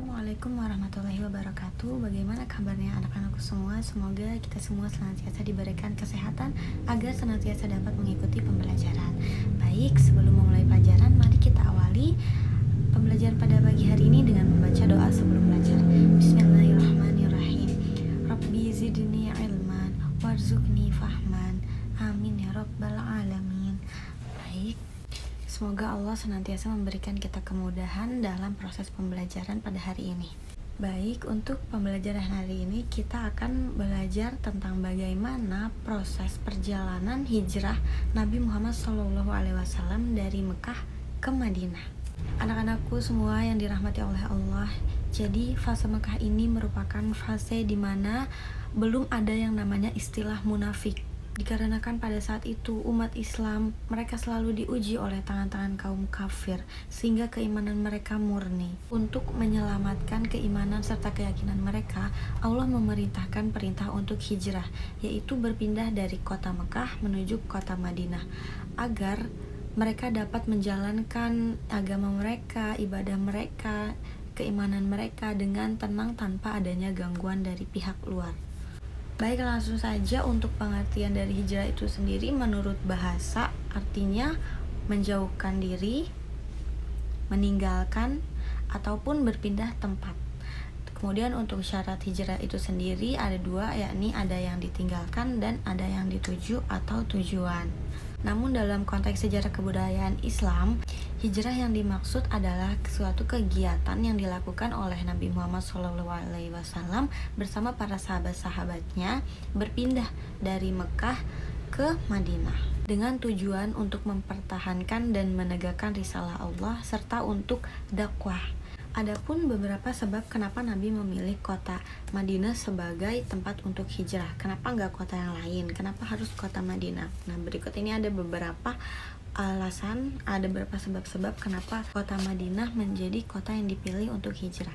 Assalamualaikum warahmatullahi wabarakatuh. Bagaimana kabarnya anak-anakku semua? Semoga kita semua senantiasa diberikan kesehatan agar senantiasa dapat mengikuti pembelajaran. Baik, sebelum memulai pelajaran, mari kita awali pembelajaran pada pagi hari ini dengan membaca doa sebelum belajar. Bismillahirrahmanirrahim. Rabbi zidni ilman warzuqni fahman. Amin ya rabbal alamin. Baik, semoga Allah senantiasa memberikan kita kemudahan dalam proses pembelajaran pada hari ini. Baik, untuk pembelajaran hari ini kita akan belajar tentang bagaimana proses perjalanan hijrah Nabi Muhammad SAW dari Mekah ke Madinah. Anak-anakku semua yang dirahmati oleh Allah, jadi fase Mekah ini merupakan fase di mana belum ada yang namanya istilah munafik. Dikarenakan pada saat itu umat Islam mereka selalu diuji oleh tangan-tangan kaum kafir, sehingga keimanan mereka murni. Untuk menyelamatkan keimanan serta keyakinan mereka, Allah memerintahkan perintah untuk hijrah, yaitu berpindah dari kota Mekah menuju kota Madinah, agar mereka dapat menjalankan agama mereka, ibadah mereka, keimanan mereka dengan tenang tanpa adanya gangguan dari pihak luar. Baik, langsung saja untuk pengertian dari hijrah itu sendiri menurut bahasa artinya menjauhkan diri, meninggalkan, ataupun berpindah tempat. Kemudian untuk syarat hijrah itu sendiri ada dua, yakni ada yang ditinggalkan dan ada yang dituju atau tujuan. Namun dalam konteks sejarah kebudayaan Islam, hijrah yang dimaksud adalah suatu kegiatan yang dilakukan oleh Nabi Muhammad SAW bersama para sahabat-sahabatnya berpindah dari Mekah ke Madinah dengan tujuan untuk mempertahankan dan menegakkan risalah Allah serta untuk dakwah. Adapun beberapa sebab kenapa Nabi memilih kota Madinah sebagai tempat untuk hijrah. Kenapa nggak kota yang lain? Kenapa harus kota Madinah? Nah, berikut ini ada beberapa alasan, ada beberapa sebab-sebab kenapa kota Madinah menjadi kota yang dipilih untuk hijrah.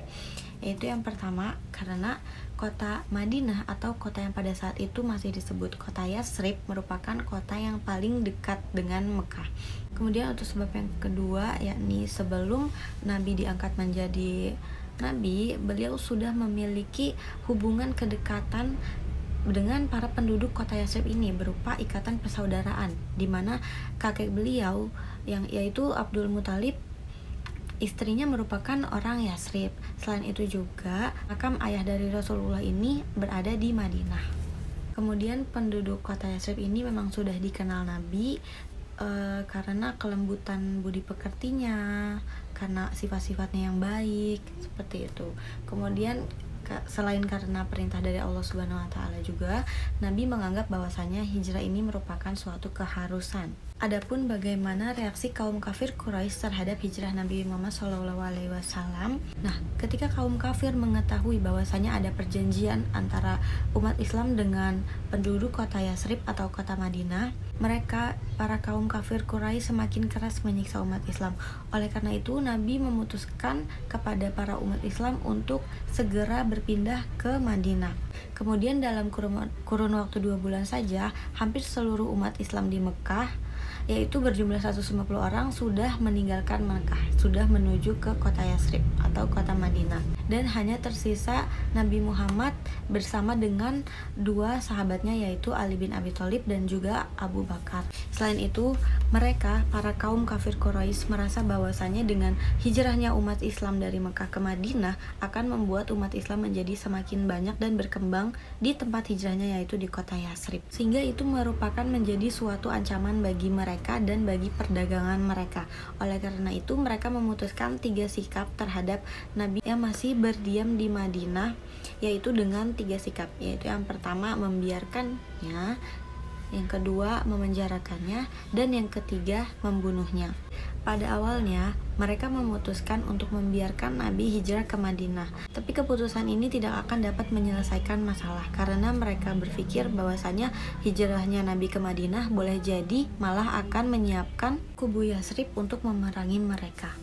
Yaitu yang pertama, karena kota Madinah atau kota yang pada saat itu masih disebut kota Yasrib merupakan kota yang paling dekat dengan Mekah. Kemudian untuk sebab yang kedua, yakni sebelum Nabi diangkat menjadi Nabi, beliau sudah memiliki hubungan kedekatan dengan para penduduk kota Yasrib ini berupa ikatan persaudaraan, di mana kakek beliau yang yaitu Abdul Muthalib, istrinya merupakan orang Yasrib. Selain itu juga makam ayah dari Rasulullah ini berada di Madinah. Kemudian penduduk kota Yasrib ini memang sudah dikenal Nabi karena kelembutan budi pekertinya, karena sifat-sifatnya yang baik, seperti itu. Kemudian selain karena perintah dari Allah Subhanahu wa taala juga, Nabi menganggap bahwasanya hijrah ini merupakan suatu keharusan. Adapun bagaimana reaksi kaum kafir Quraisy terhadap hijrah Nabi Muhammad SAW? Nah, ketika kaum kafir mengetahui bahwasanya ada perjanjian antara umat Islam dengan penduduk kota Yasrib atau kota Madinah, mereka, para kaum kafir Quraisy semakin keras menyiksa umat Islam. Oleh karena itu, Nabi memutuskan kepada para umat Islam untuk segera berpindah ke Madinah. Kemudian dalam kurun waktu 2 bulan saja, hampir seluruh umat Islam di Mekah, yaitu berjumlah 150 orang, sudah meninggalkan Mekah, sudah menuju ke kota Yasrib atau kota Madinah, dan hanya tersisa Nabi Muhammad bersama dengan 2 sahabatnya, yaitu Ali bin Abi Thalib dan juga Abu Bakar. Selain itu, mereka, para kaum kafir Quraisy, merasa bahwasanya dengan hijrahnya umat Islam dari Mekah ke Madinah akan membuat umat Islam menjadi semakin banyak dan berkembang di tempat hijrahnya, yaitu di kota Yasrib, sehingga itu merupakan menjadi suatu ancaman bagi mereka dan bagi perdagangan mereka. Oleh karena itu, mereka memutuskan 3 sikap terhadap Nabi yang masih berdiam di Madinah, yaitu dengan 3 sikap, yaitu yang pertama membiarkannya, yang kedua memenjarakannya, dan yang ketiga membunuhnya. Pada awalnya mereka memutuskan untuk membiarkan Nabi hijrah ke Madinah, tapi keputusan ini tidak akan dapat menyelesaikan masalah karena mereka berpikir bahwasanya hijrahnya Nabi ke Madinah boleh jadi malah akan menyiapkan kubu Yasrib untuk memerangi mereka.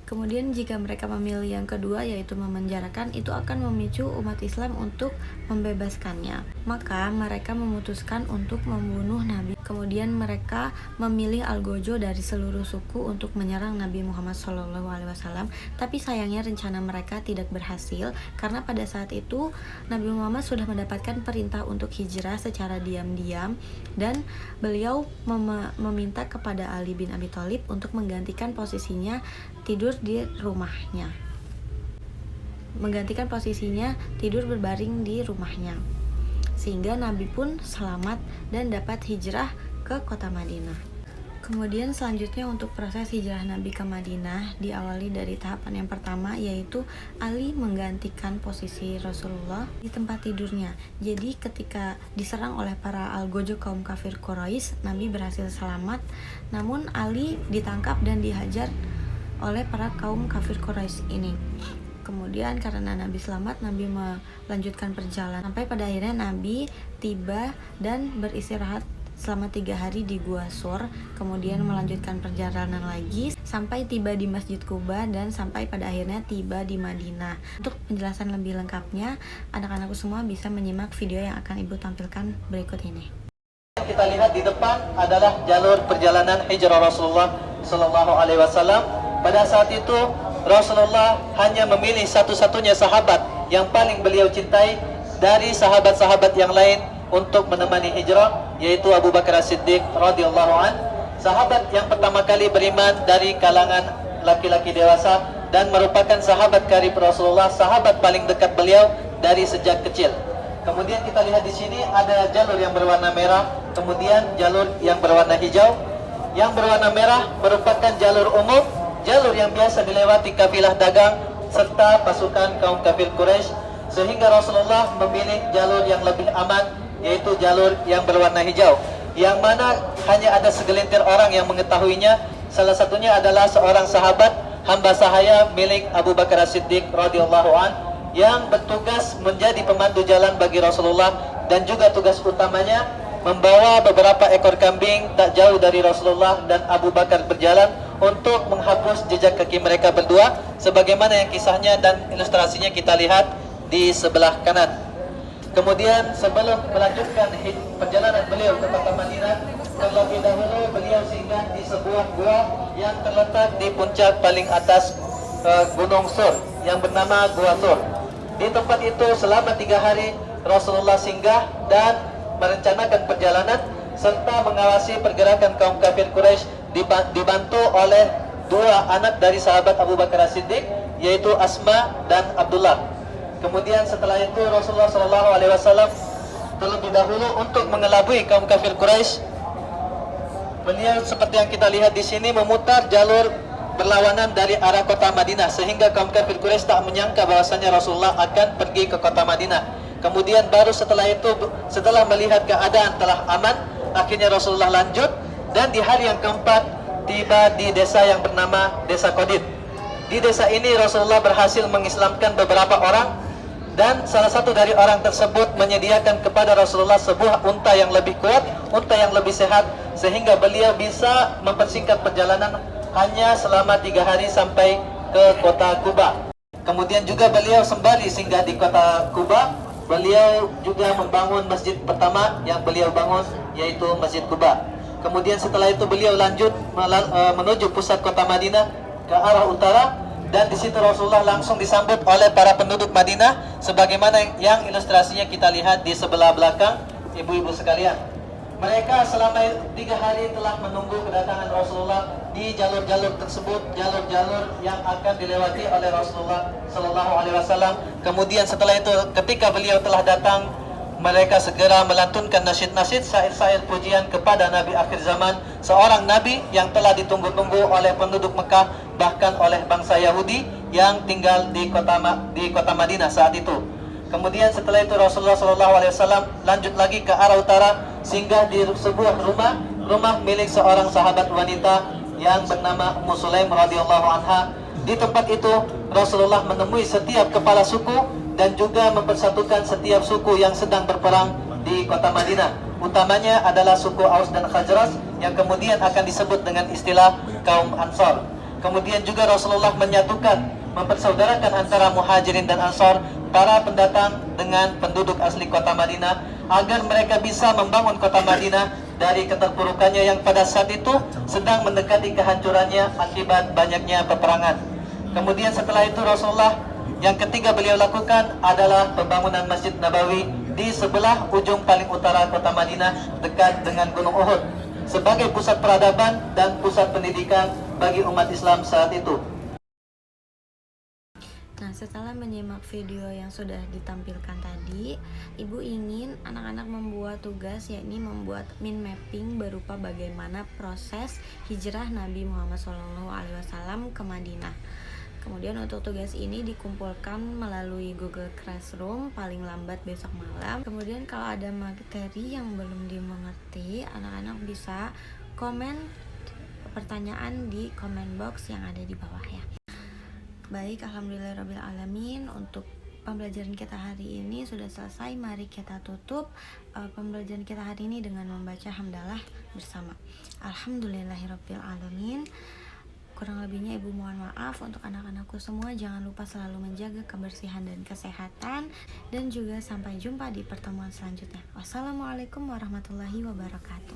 Kemudian jika mereka memilih yang kedua, yaitu memenjarakan, itu akan memicu umat Islam untuk membebaskannya. Maka mereka memutuskan untuk membunuh Nabi Kemudian mereka memilih algojo dari seluruh suku untuk menyerang Nabi Muhammad SAW. Tapi sayangnya rencana mereka tidak berhasil karena pada saat itu Nabi Muhammad sudah mendapatkan perintah untuk hijrah secara diam-diam, dan beliau meminta kepada Ali bin Abi Thalib untuk menggantikan posisinya tidur berbaring di rumahnya, sehingga Nabi pun selamat dan dapat hijrah ke kota Madinah. Kemudian selanjutnya untuk proses hijrah Nabi ke Madinah diawali dari tahapan yang pertama, yaitu Ali menggantikan posisi Rasulullah di tempat tidurnya. Jadi ketika diserang oleh para algojo kaum kafir Quraisy, Nabi berhasil selamat, namun Ali ditangkap dan dihajar oleh para kaum kafir Quraisy ini. Kemudian karena Nabi selamat, Nabi melanjutkan perjalanan sampai pada akhirnya Nabi tiba dan beristirahat selama 3 hari di Gua Sur. Kemudian melanjutkan perjalanan lagi sampai tiba di Masjid Quba dan sampai pada akhirnya tiba di Madinah. Untuk penjelasan lebih lengkapnya, anak-anakku semua bisa menyimak video yang akan Ibu tampilkan berikut ini. Kita lihat di depan adalah jalur perjalanan hijrah Rasulullah Sallallahu Alaihi Wasallam. Pada saat itu Rasulullah hanya memilih satu-satunya sahabat yang paling beliau cintai dari sahabat-sahabat yang lain untuk menemani hijrah, yaitu Abu Bakar As-Siddiq radhiyallahu an, sahabat yang pertama kali beriman dari kalangan laki-laki dewasa dan merupakan sahabat karib Rasulullah, sahabat paling dekat beliau dari sejak kecil. Kemudian kita lihat di sini ada jalur yang berwarna merah, kemudian jalur yang berwarna hijau. Yang berwarna merah merupakan jalur umum, jalur yang biasa dilewati kafilah dagang serta pasukan kaum kafir Quraisy, sehingga Rasulullah memilih jalur yang lebih aman, yaitu jalur yang berwarna hijau, yang mana hanya ada segelintir orang yang mengetahuinya. Salah satunya adalah seorang sahabat, hamba sahaya milik Abu Bakar As-Siddiq radhiyallahu an, yang bertugas menjadi pemandu jalan bagi Rasulullah, dan juga tugas utamanya membawa beberapa ekor kambing tak jauh dari Rasulullah dan Abu Bakar berjalan untuk menghapus jejak kaki mereka berdua, sebagaimana yang kisahnya dan ilustrasinya kita lihat di sebelah kanan. Kemudian sebelum melanjutkan perjalanan beliau ke kota Madinah, terlebih dahulu beliau singgah di sebuah gua yang terletak di puncak paling atas Gunung Sur yang bernama Gua Sur. Di tempat itu selama 3 hari Rasulullah singgah dan merencanakan perjalanan serta mengawasi pergerakan kaum kafir Quraisy, dibantu oleh 2 anak dari sahabat Abu Bakar As-Siddiq, yaitu Asma dan Abdullah. Kemudian setelah itu Rasulullah SAW terlebih dahulu untuk mengelabui kaum kafir Quraisy, beliau seperti yang kita lihat di sini memutar jalur berlawanan dari arah kota Madinah, sehingga kaum kafir Quraisy tak menyangka bahwasanya Rasulullah akan pergi ke kota Madinah. Kemudian baru setelah itu, setelah melihat keadaan telah aman, akhirnya Rasulullah lanjut, dan di hari yang keempat tiba di desa yang bernama Desa Qadid. Di desa ini Rasulullah berhasil mengislamkan beberapa orang, dan salah satu dari orang tersebut menyediakan kepada Rasulullah sebuah unta yang lebih kuat, unta yang lebih sehat, sehingga beliau bisa mempersingkat perjalanan hanya selama 3 hari sampai ke kota Quba. Kemudian juga beliau sembari singgah di kota Quba, beliau juga membangun masjid pertama yang beliau bangun, yaitu Masjid Quba. Kemudian setelah itu beliau lanjut menuju pusat kota Madinah ke arah utara, dan di situ Rasulullah langsung disambut oleh para penduduk Madinah, sebagaimana yang ilustrasinya kita lihat di sebelah belakang, ibu-ibu sekalian. Mereka selama 3 hari telah menunggu kedatangan Rasulullah di jalur-jalur tersebut, jalur-jalur yang akan dilewati oleh Rasulullah Sallallahu Alaihi Wasallam. Kemudian setelah itu, ketika beliau telah datang, mereka segera melantunkan nasyid-nasyid, syair-syair pujian kepada Nabi akhir zaman, seorang Nabi yang telah ditunggu-tunggu oleh penduduk Mekah, bahkan oleh bangsa Yahudi yang tinggal di kota Madinah saat itu. Kemudian setelah itu Rasulullah SAW lanjut lagi ke arah utara, singgah di sebuah rumah milik seorang sahabat wanita yang bernama Ummu Sulaim radhiyallahu anha. Di tempat itu Rasulullah menemui setiap kepala suku dan juga mempersatukan setiap suku yang sedang berperang di kota Madinah. Utamanya adalah suku Aus dan Khazraj yang kemudian akan disebut dengan istilah kaum Ansar. Kemudian juga Rasulullah menyatukan, mempersaudarakan antara Muhajirin dan Ansar, para pendatang dengan penduduk asli kota Madinah, agar mereka bisa membangun kota Madinah dari keterpurukannya yang pada saat itu sedang mendekati kehancurannya akibat banyaknya peperangan. Kemudian setelah itu Rasulullah yang ketiga beliau lakukan adalah pembangunan Masjid Nabawi di sebelah ujung paling utara kota Madinah dekat dengan Gunung Uhud sebagai pusat peradaban dan pusat pendidikan bagi umat Islam saat itu. Nah, setelah menyimak video yang sudah ditampilkan tadi, Ibu ingin anak-anak membuat tugas, yakni membuat mind mapping berupa bagaimana proses hijrah Nabi Muhammad SAW ke Madinah. Kemudian untuk tugas ini dikumpulkan melalui Google Classroom paling lambat besok malam. Kemudian kalau ada materi yang belum dimengerti, anak-anak bisa komen pertanyaan di comment box yang ada di bawah ya. Baik, alhamdulillahirrabbilalamin, untuk pembelajaran kita hari ini sudah selesai. Mari kita tutup pembelajaran kita hari ini dengan membaca hamdalah bersama. Alhamdulillahirrabbilalamin. Kurang lebihnya Ibu mohon maaf. Untuk anak-anakku semua, jangan lupa selalu menjaga kebersihan dan kesehatan, dan juga sampai jumpa di pertemuan selanjutnya. Wassalamualaikum warahmatullahi wabarakatuh.